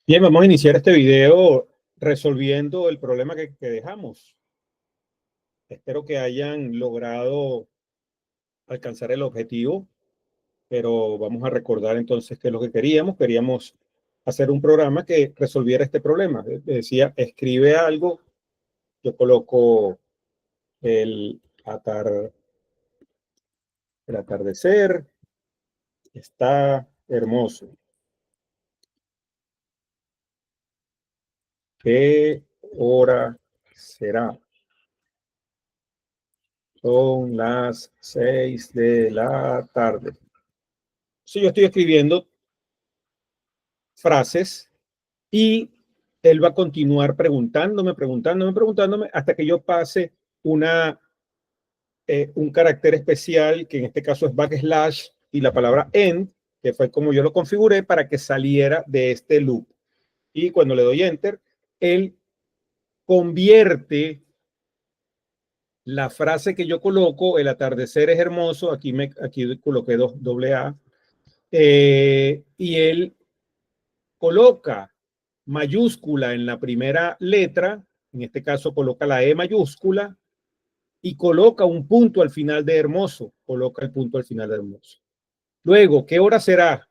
Bien, vamos a iniciar este video resolviendo el problema que dejamos. Espero que hayan logrado alcanzar el objetivo, pero vamos a recordar entonces qué es lo que queríamos. Queríamos hacer un programa que resolviera este problema. Decía, escribe algo, yo coloco el, el atardecer, está hermoso. ¿Qué hora será? Son las 6 de la tarde. Si yo estoy escribiendo frases y él va a continuar preguntándome hasta que yo pase un carácter especial, que en este caso es backslash, y la palabra end, que fue como yo lo configuré para que saliera de este loop. Y cuando le doy enter, él convierte la frase que yo coloco, el atardecer es hermoso, aquí coloqué doble A, y él coloca mayúscula en la primera letra, en este caso coloca la E mayúscula, y coloca un punto al final de hermoso, coloca el punto al final de hermoso. Luego, ¿qué hora será?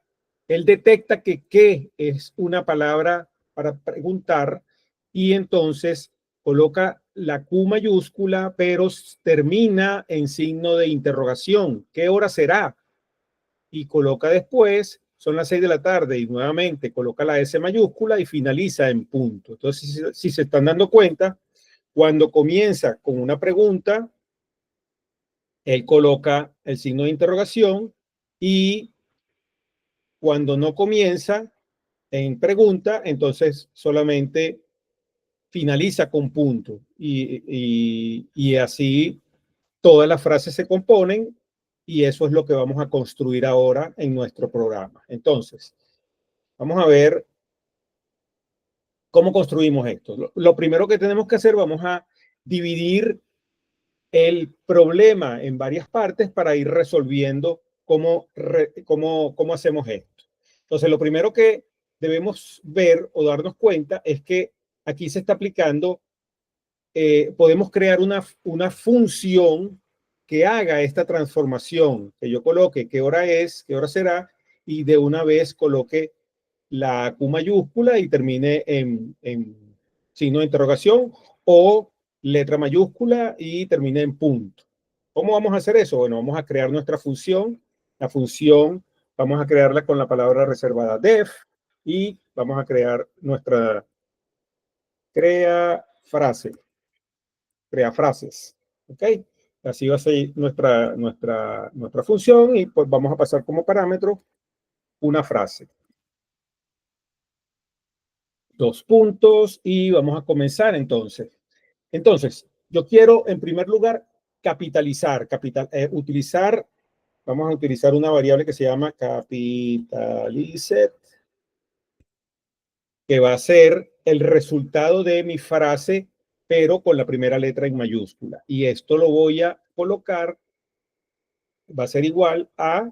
Él detecta que qué es una palabra para preguntar y entonces coloca la Q mayúscula, pero termina en signo de interrogación. ¿Qué hora será? Y coloca después, son las 6 de la tarde, y nuevamente coloca la S mayúscula y finaliza en punto. Entonces, si se están dando cuenta, cuando comienza con una pregunta, él coloca el signo de interrogación, y cuando no comienza en pregunta, entonces solamente finaliza con punto. Y así todas las frases se componen, y eso es lo que vamos a construir ahora en nuestro programa. Entonces, vamos a ver cómo construimos esto. Lo primero que tenemos que hacer, vamos a dividir el problema en varias partes para ir resolviendo cómo hacemos esto. Entonces, lo primero que debemos ver o darnos cuenta es que aquí se está aplicando, podemos crear una función que haga esta transformación, que yo coloque qué hora es, qué hora será, y de una vez coloque la Q mayúscula y termine en signo de interrogación, o letra mayúscula y termine en punto. ¿Cómo vamos a hacer eso? Bueno, vamos a crear nuestra función. La función vamos a crearla con la palabra reservada def, y vamos a crear nuestra crea frases. ¿Ok? Así va a ser nuestra función, y pues vamos a pasar como parámetro una frase. Dos puntos, y vamos a comenzar entonces. Entonces, yo quiero en primer lugar vamos a utilizar una variable que se llama capitalized, que va a ser el resultado de mi frase, pero con la primera letra en mayúscula. Y esto lo voy a colocar, va a ser igual a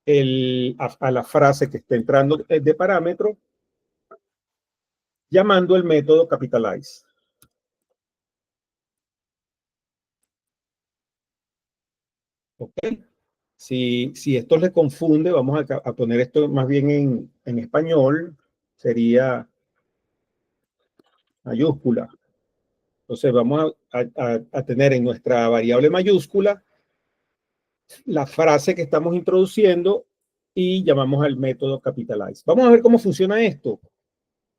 la frase que está entrando de parámetro, llamando el método capitalize. ¿Ok? Si esto les confunde, vamos a poner esto más bien en español, sería mayúscula. Entonces vamos a tener en nuestra variable mayúscula la frase que estamos introduciendo y llamamos al método capitalize. Vamos a ver cómo funciona esto.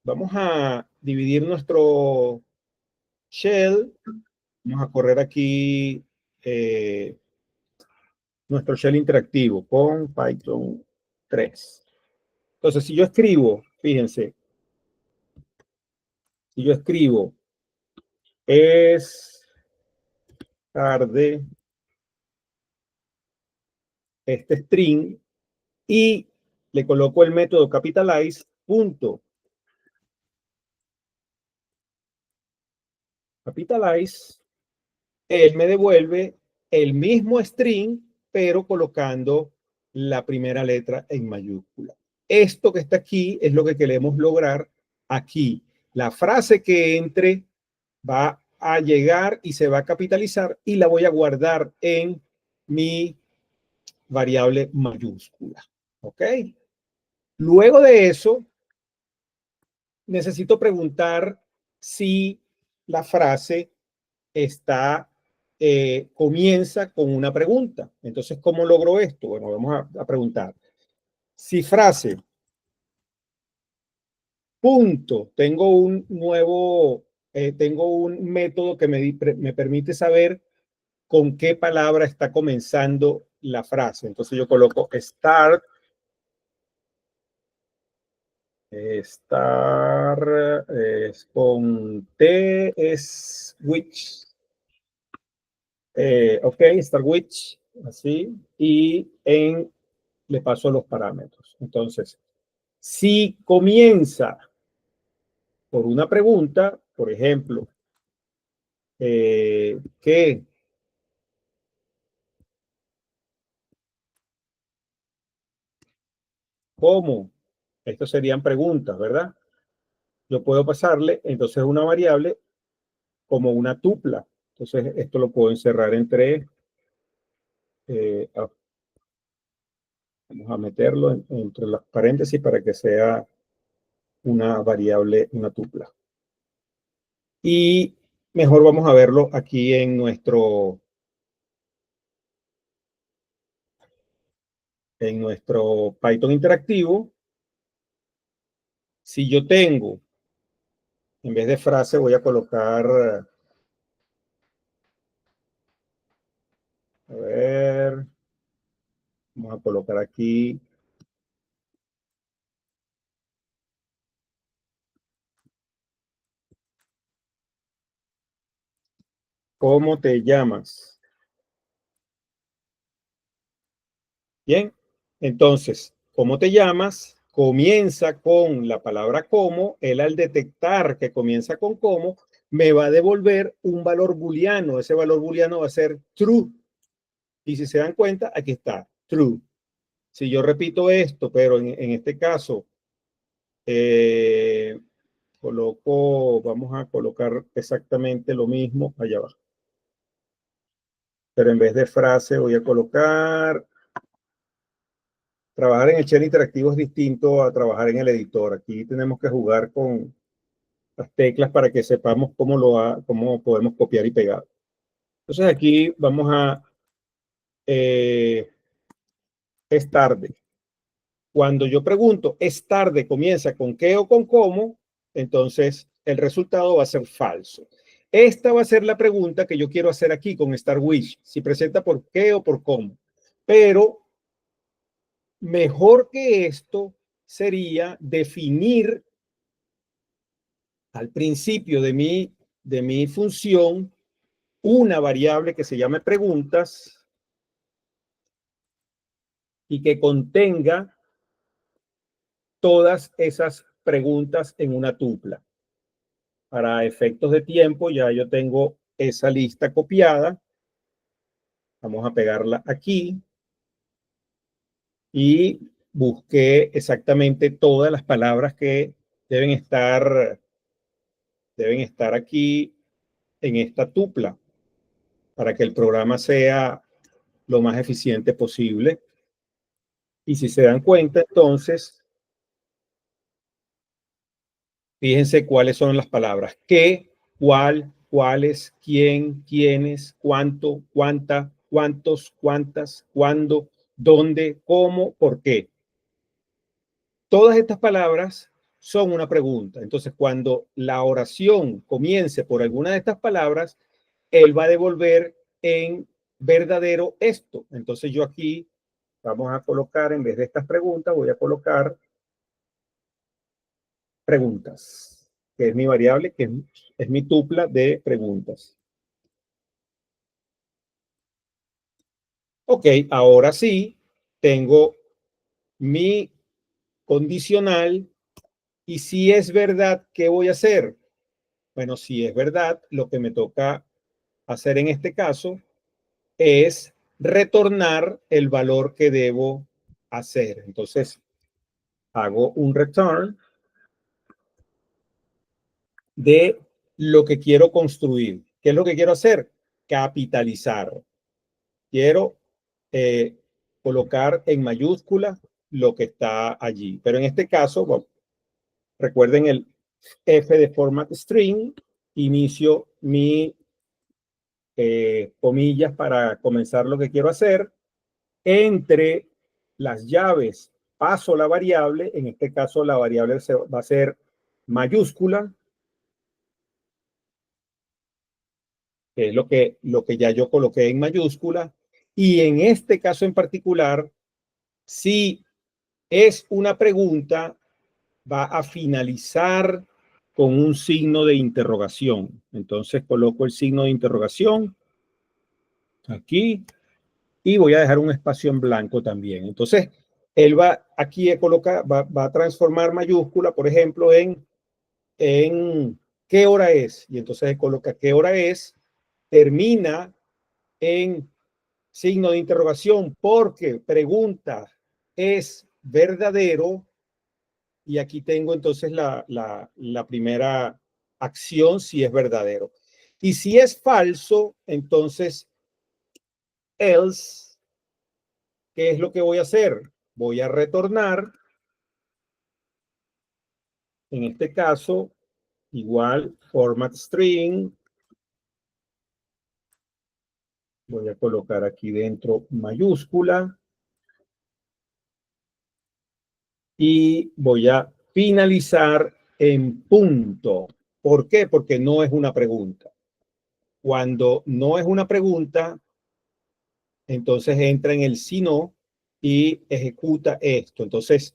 Vamos a dividir nuestro shell. Vamos a correr aquí nuestro shell interactivo con Python 3. Entonces, si yo escribo, fíjense, si yo escribo es tarde, este string, y le coloco el método capitalize, punto capitalize, él me devuelve el mismo string, pero colocando la primera letra en mayúscula. Esto que está aquí es lo que queremos lograr aquí. La frase que entre va a llegar y se va a capitalizar y la voy a guardar en mi variable mayúscula. ¿Ok? Luego de eso, necesito preguntar si la frase comienza con una pregunta. Entonces, ¿cómo logro esto? Bueno, vamos a preguntar. Si frase, punto, tengo un método que me permite saber con qué palabra está comenzando la frase. Entonces yo coloco start, es con T, es which, ok, start which, así, y le paso los parámetros. Entonces, si comienza por una pregunta, por ejemplo, ¿qué? ¿Cómo? Estas serían preguntas, ¿verdad? Yo puedo pasarle entonces una variable como una tupla. Entonces esto lo puedo encerrar vamos a meterlo entre las paréntesis para que sea una variable, una tupla. Y mejor vamos a verlo aquí en nuestro Python interactivo. Si yo tengo, en vez de frase, voy a colocar, a ver, vamos a colocar aquí, ¿cómo te llamas? Bien, entonces, ¿cómo te llamas? Comienza con la palabra como. Él al detectar que comienza con como, me va a devolver un valor booleano. Ese valor booleano va a ser true. Y si se dan cuenta, aquí está, true. Si yo repito esto, pero en este caso, eh, vamos a colocar exactamente lo mismo allá abajo. Pero en vez de frase voy a colocar, trabajar en el chat interactivo es distinto a trabajar en el editor. Aquí tenemos que jugar con las teclas para que sepamos cómo podemos copiar y pegar. Entonces aquí vamos a, es tarde. Cuando yo pregunto, ¿es tarde? ¿Comienza con qué o con cómo? Entonces el resultado va a ser falso. Esta va a ser la pregunta que yo quiero hacer aquí con Star Wish, si presenta por qué o por cómo. Pero mejor que esto sería definir al principio de mi función una variable que se llame preguntas y que contenga todas esas preguntas en una tupla. Para efectos de tiempo, ya yo tengo esa lista copiada. Vamos a pegarla aquí. Y busqué exactamente todas las palabras que deben estar aquí en esta tupla para que el programa sea lo más eficiente posible. Y si se dan cuenta, entonces, fíjense cuáles son las palabras. ¿Qué? ¿Cuál? ¿Cuáles? ¿Quién? ¿Quiénes? ¿Cuánto? ¿Cuánta? ¿Cuántos? ¿Cuántas? ¿Cuándo? ¿Dónde? ¿Cómo? ¿Por qué? Todas estas palabras son una pregunta. Entonces, cuando la oración comience por alguna de estas palabras, él va a devolver en verdadero esto. Entonces, yo aquí vamos a colocar, en vez de estas preguntas, voy a colocar preguntas, que es mi variable, que es mi tupla de preguntas. Ok, ahora sí, tengo mi condicional y si es verdad, ¿qué voy a hacer? Bueno, si es verdad, lo que me toca hacer en este caso es retornar el valor que debo hacer. Entonces, hago un return de lo que quiero construir. ¿Qué es lo que quiero hacer? Capitalizar. Quiero colocar en mayúscula lo que está allí. Pero en este caso, bueno, recuerden el F de format string, inicio mi comillas para comenzar lo que quiero hacer. Entre las llaves paso la variable, en este caso la variable va a ser mayúscula, que es lo que ya yo coloqué en mayúscula. Y en este caso en particular, si es una pregunta, va a finalizar con un signo de interrogación. Entonces coloco el signo de interrogación aquí y voy a dejar un espacio en blanco también. Entonces, él va aquí a colocar, va a transformar mayúscula, por ejemplo, en qué hora es. Y entonces coloca qué hora es, termina en signo de interrogación porque pregunta es verdadero. Y aquí tengo entonces la primera acción si es verdadero. Y si es falso, entonces else, ¿qué es lo que voy a hacer? Voy a retornar, en este caso, igual format string. Voy a colocar aquí dentro mayúscula. Y voy a finalizar en punto. ¿Por qué? Porque no es una pregunta. Cuando no es una pregunta, entonces entra en el si no y ejecuta esto. Entonces,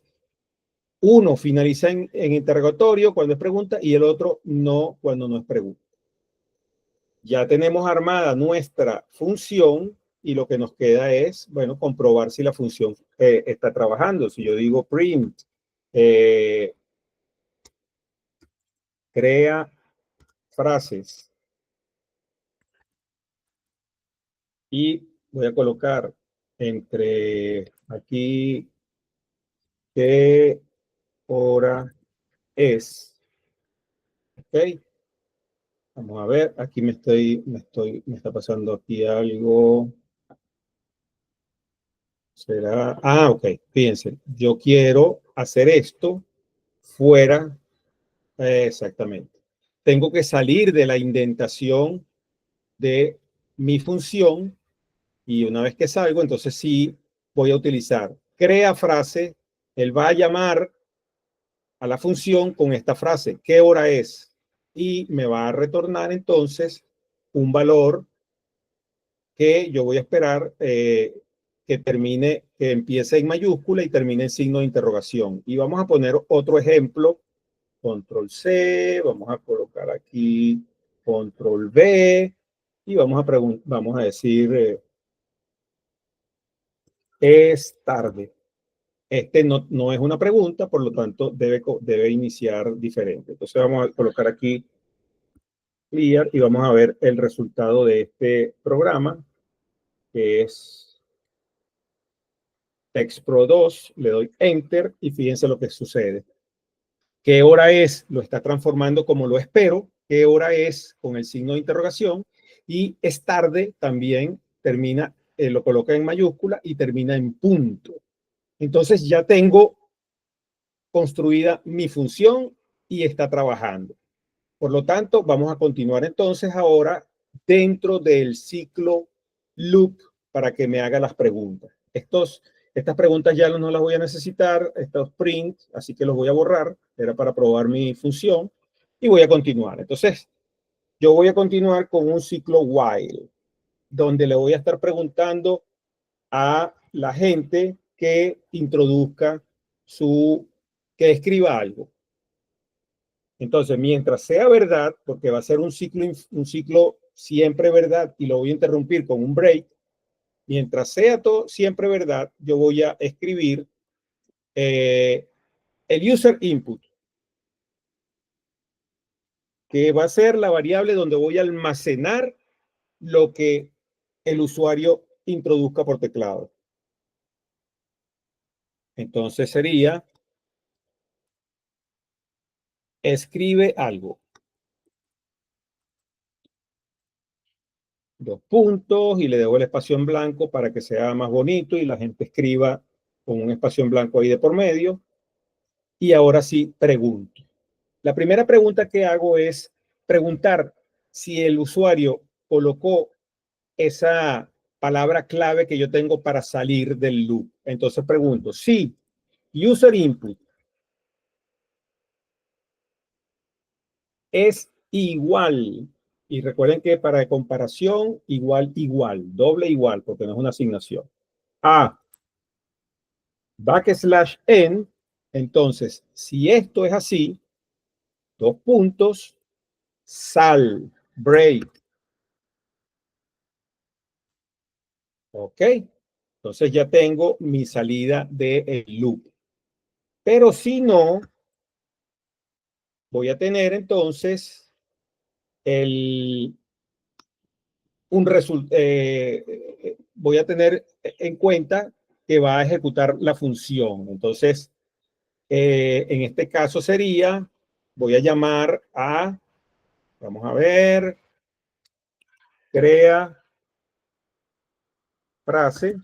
uno finaliza en interrogatorio cuando es pregunta y el otro no cuando no es pregunta. Ya tenemos armada nuestra función y lo que nos queda es, bueno, comprobar si la función está trabajando. Si yo digo print, crea frases y voy a colocar entre aquí qué hora es. Ok. Vamos a ver, aquí me está pasando aquí algo. ¿Será? Ah, ok. Fíjense, yo quiero hacer esto fuera, exactamente. Tengo que salir de la indentación de mi función y una vez que salgo, entonces sí voy a utilizar crea frase. Él va a llamar a la función con esta frase, ¿qué hora es? Y me va a retornar entonces un valor que yo voy a esperar que termine, que empiece en mayúscula y termine en signo de interrogación. Y vamos a poner otro ejemplo, control C, vamos a colocar aquí control V y vamos a decir es tarde. Este no es una pregunta, por lo tanto debe iniciar diferente. Entonces vamos a colocar aquí clear y vamos a ver el resultado de este programa, que es TextPro 2, le doy Enter y fíjense lo que sucede. ¿Qué hora es? Lo está transformando como lo espero. ¿Qué hora es? Con el signo de interrogación. Y es tarde también termina, lo coloca en mayúscula y termina en punto. Entonces ya tengo construida mi función y está trabajando. Por lo tanto, vamos a continuar entonces ahora dentro del ciclo loop para que me haga las preguntas. Estas preguntas ya no las voy a necesitar, estos prints, así que los voy a borrar. Era para probar mi función y voy a continuar. Entonces, yo voy a continuar con un ciclo while, donde le voy a estar preguntando a la gente que introduzca que escriba algo. Entonces, mientras sea verdad, porque va a ser un ciclo siempre verdad y lo voy a interrumpir con un break, mientras sea todo siempre verdad, yo voy a escribir el user input, que va a ser la variable donde voy a almacenar lo que el usuario introduzca por teclado. Entonces sería, escribe algo. dos puntos y le dejo el espacio en blanco para que sea más bonito y la gente escriba con un espacio en blanco ahí de por medio. Y ahora sí, pregunto. La primera pregunta que hago es preguntar si el usuario colocó esa palabra clave que yo tengo para salir del loop. Entonces pregunto, si user input es igual, y recuerden que para comparación, igual, doble igual, porque no es una asignación, a \n, entonces, si esto es así, dos puntos, sal, break, ok, entonces ya tengo mi salida del loop. Pero si no, voy a tener entonces el, voy a tener en cuenta que va a ejecutar la función. Entonces, en este caso sería, voy a llamar a, vamos a ver, crea frase,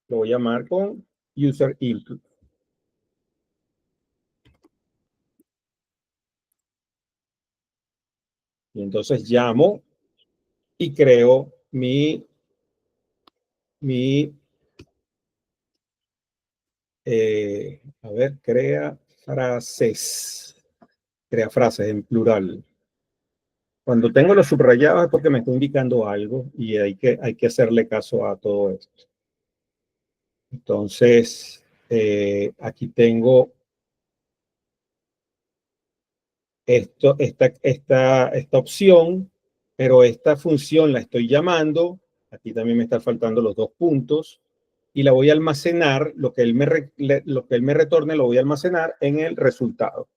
lo voy a llamar con user input. Y entonces llamo y creo a ver, crea frases en plural. Cuando tengo los subrayados es porque me está indicando algo y hay que hacerle caso a todo esto. Entonces, aquí tengo esta opción, pero esta función la estoy llamando. Aquí también me están faltando los dos puntos y la voy a almacenar. Lo que él me retorne lo voy a almacenar en el resultado.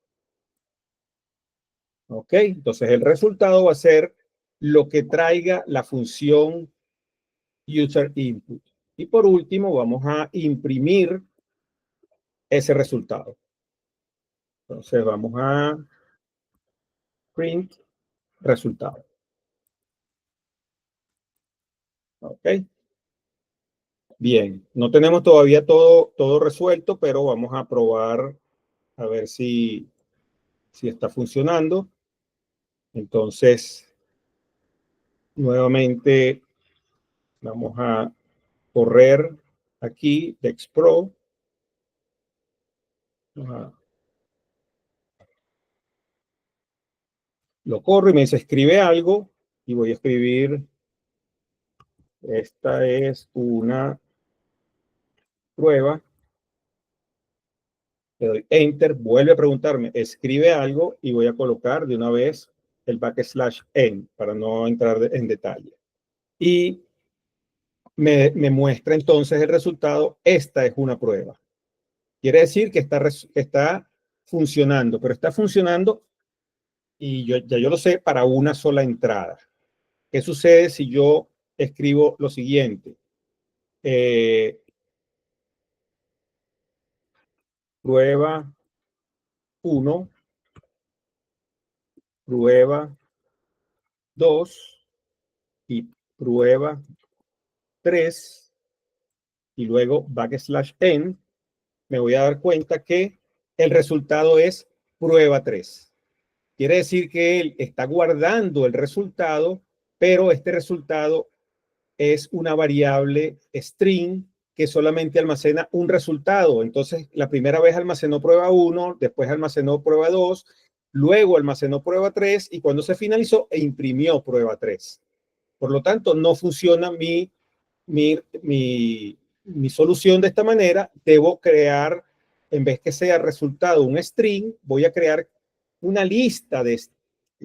¿Ok? Entonces, el resultado va a ser lo que traiga la función user input. Y por último, vamos a imprimir ese resultado. Entonces, vamos a print resultado. ¿Ok? Bien, no tenemos todavía todo resuelto, pero vamos a probar a ver si está funcionando. Entonces, nuevamente vamos a correr aquí DexPro. Lo corro y me dice escribe algo y voy a escribir, esta es una prueba. Le doy enter, vuelve a preguntarme, escribe algo y voy a colocar de una vez el \n para no entrar en detalle. Y me muestra entonces el resultado. Esta es una prueba. Quiere decir que está funcionando, pero está funcionando y ya yo lo sé para una sola entrada. ¿Qué sucede si yo escribo lo siguiente? Prueba 1, prueba 2 y prueba 3 y luego \n, me voy a dar cuenta que el resultado es prueba 3. Quiere decir que él está guardando el resultado, pero este resultado es una variable string que solamente almacena un resultado. Entonces, la primera vez almacenó prueba 1, después almacenó prueba 2, luego almacenó prueba 3 y cuando se finalizó imprimió prueba 3. Por lo tanto, no funciona mi solución de esta manera. Debo crear, en vez que sea resultado un string, voy a crear una lista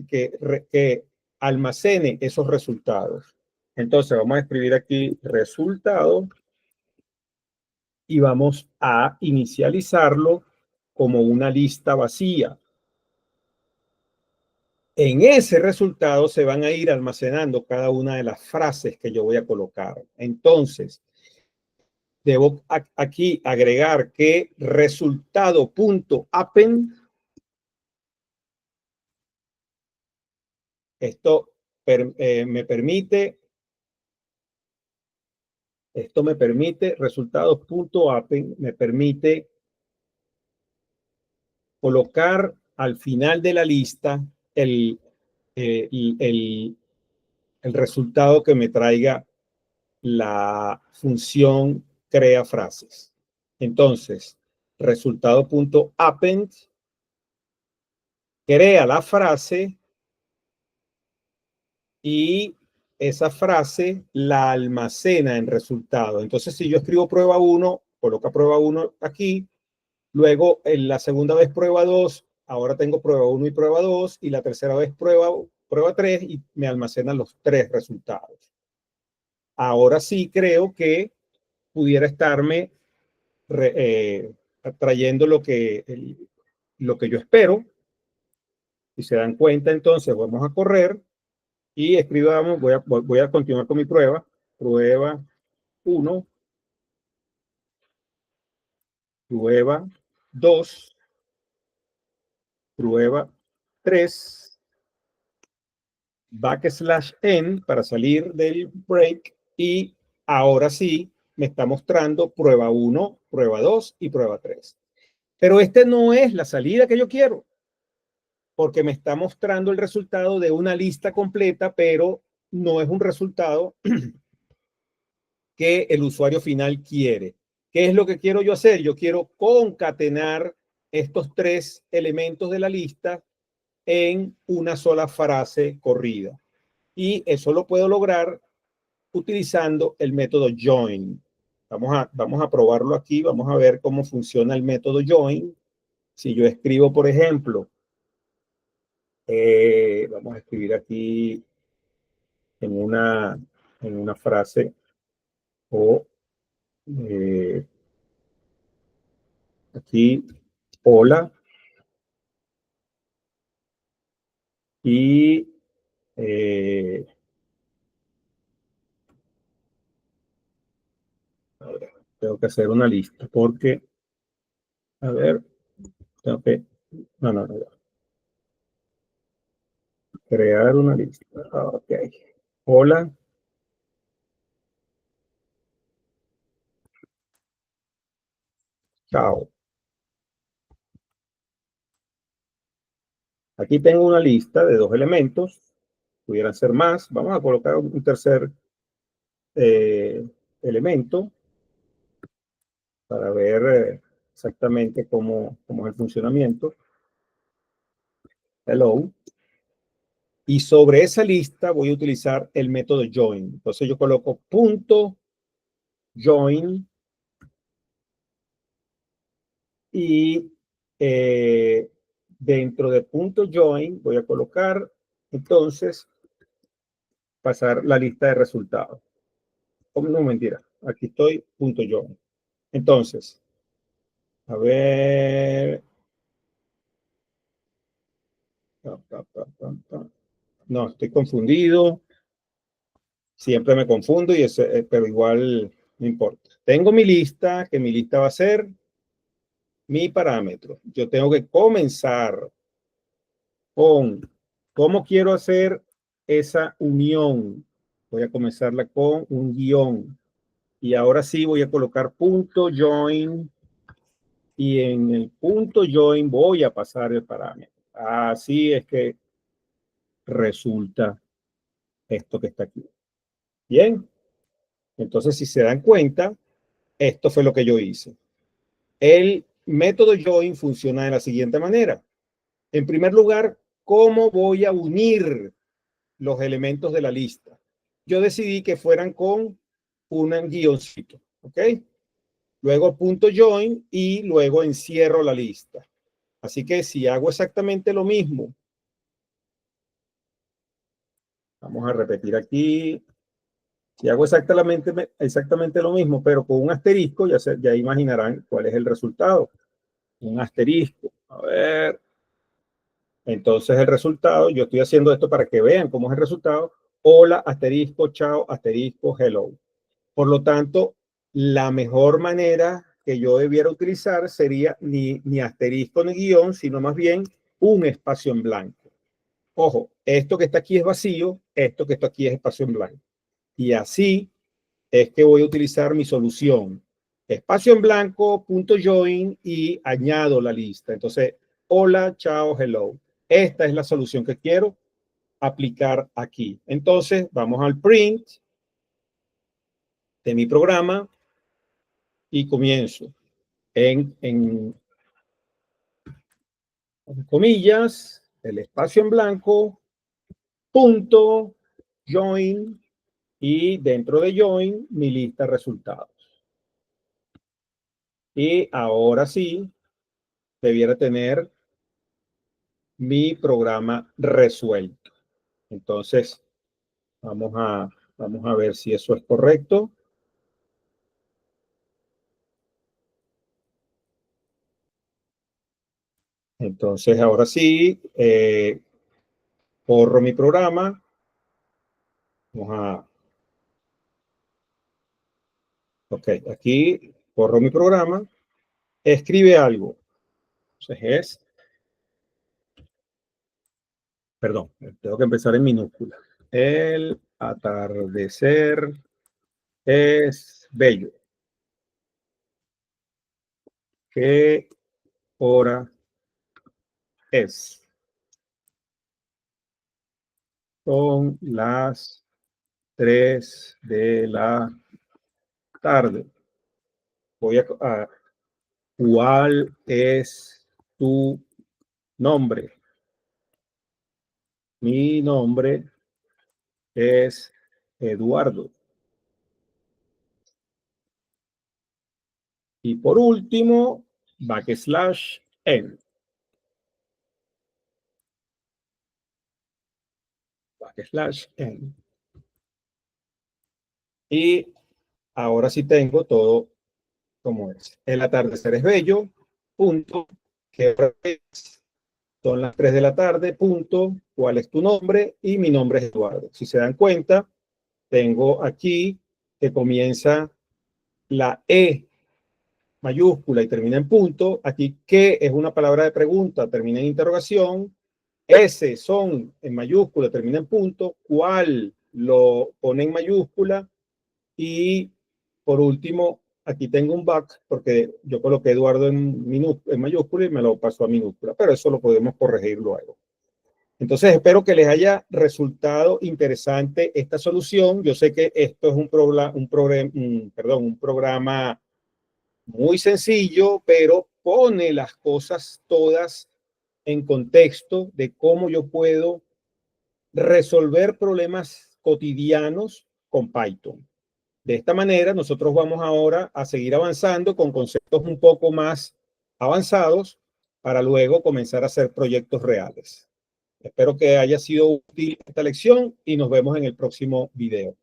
que almacene esos resultados. Entonces vamos a escribir aquí resultado y vamos a inicializarlo como una lista vacía. En ese resultado se van a ir almacenando cada una de las frases que yo voy a colocar. Entonces, debo aquí agregar que resultado.append, esto me permite, esto me permite, resultados.append, me permite colocar al final de la lista el, el, el resultado que me traiga la función crea frases. Entonces, resultado.append crea la frase y esa frase la almacena en resultado. Entonces, si yo escribo prueba 1, coloca prueba 1 aquí, luego en la segunda vez prueba 2, ahora tengo prueba 1 y prueba 2, y la tercera vez prueba 3 y me almacena los 3 resultados. Ahora sí creo que pudiera estarme trayendo lo que yo espero. Si se dan cuenta, entonces vamos a correr y escribamos, voy a continuar con mi prueba. Prueba 1, prueba 2, prueba 3, \n para salir del break, y ahora sí me está mostrando prueba 1, prueba 2 y prueba 3. Pero este no es la salida que yo quiero, porque me está mostrando el resultado de una lista completa, pero no es un resultado que el usuario final quiere. ¿Qué es lo que quiero yo hacer? Yo quiero concatenar estos 3 elementos de la lista en una sola frase corrida. Y eso lo puedo lograr utilizando el método join. Vamos a probarlo aquí. Vamos a ver cómo funciona el método join. Si yo escribo, por ejemplo, vamos a escribir aquí en una frase o aquí, hola, y a ver, tengo que hacer una lista porque, a ver, tengo que, no, crear una lista. Ok, hola, chao. Aquí tengo una lista de 2 elementos, pudieran ser más. Vamos a colocar un tercer elemento para ver exactamente cómo es el funcionamiento. Hello. Y sobre esa lista voy a utilizar el método join. Entonces yo coloco punto join y dentro de punto join voy a colocar entonces pasar la lista de resultados. No, mentira. Aquí estoy, punto join. Entonces, a ver. No, estoy confundido. Siempre me confundo, pero igual no importa. Tengo mi lista, que mi lista va a ser mi parámetro. Yo tengo que comenzar con cómo quiero hacer esa unión. Voy a comenzarla con un guión. Y ahora sí voy a colocar punto join. Y en el punto join voy a pasar el parámetro. Así es que resulta esto que está aquí. Bien. Entonces, si se dan cuenta, esto fue lo que yo hice. El método join funciona de la siguiente manera. En primer lugar, ¿cómo voy a unir los elementos de la lista? Yo decidí que fueran con un guioncito, ¿ok? Luego punto join y luego encierro la lista. Así que si hago exactamente lo mismo, vamos a repetir aquí. Si hago exactamente lo mismo, pero con un asterisco, ya imaginarán cuál es el resultado. Un asterisco. A ver. Entonces el resultado, yo estoy haciendo esto para que vean cómo es el resultado. Hola, asterisco, chao, asterisco, hello. Por lo tanto, la mejor manera que yo debiera utilizar sería ni asterisco ni guión, sino más bien un espacio en blanco. Ojo, esto que está aquí es vacío, esto que está aquí es espacio en blanco. Y así es que voy a utilizar mi solución. Espacio en blanco, punto join y añado la lista. Entonces, hola, chao, hello. Esta es la solución que quiero aplicar aquí. Entonces, vamos al print de mi programa y comienzo en comillas, el espacio en blanco, punto, join, y dentro de join, mi lista de resultados. Y ahora sí, debiera tener mi programa resuelto. Entonces, vamos a ver si eso es correcto. Entonces, ahora sí, corro mi programa. Vamos a... Ok, aquí corro mi programa. Escribe algo. Entonces es... Perdón, tengo que empezar en minúscula. El atardecer es bello. ¿Qué hora es? Son las 3 de la tarde. Voy a ¿cuál es tu nombre? Mi nombre es Eduardo. Y por último, backslash n. Backslash n. Y ahora sí tengo todo como es. El atardecer es bello, punto. ¿Qué hora es? Son las 3 de la tarde, punto. ¿Cuál es tu nombre? Y mi nombre es Eduardo. Si se dan cuenta, tengo aquí que comienza la E mayúscula y termina en punto. Aquí, ¿qué? Es una palabra de pregunta, termina en interrogación. S son en mayúscula, termina en punto. ¿Cuál? Lo pone en mayúscula. Y por último, aquí tengo un back porque yo coloqué Eduardo en mayúscula y me lo pasó a minúscula, pero eso lo podemos corregir luego. Entonces, espero que les haya resultado interesante esta solución. Yo sé que esto es un programa muy sencillo, pero pone las cosas todas en contexto de cómo yo puedo resolver problemas cotidianos con Python. De esta manera, nosotros vamos ahora a seguir avanzando con conceptos un poco más avanzados para luego comenzar a hacer proyectos reales. Espero que haya sido útil esta lección y nos vemos en el próximo video.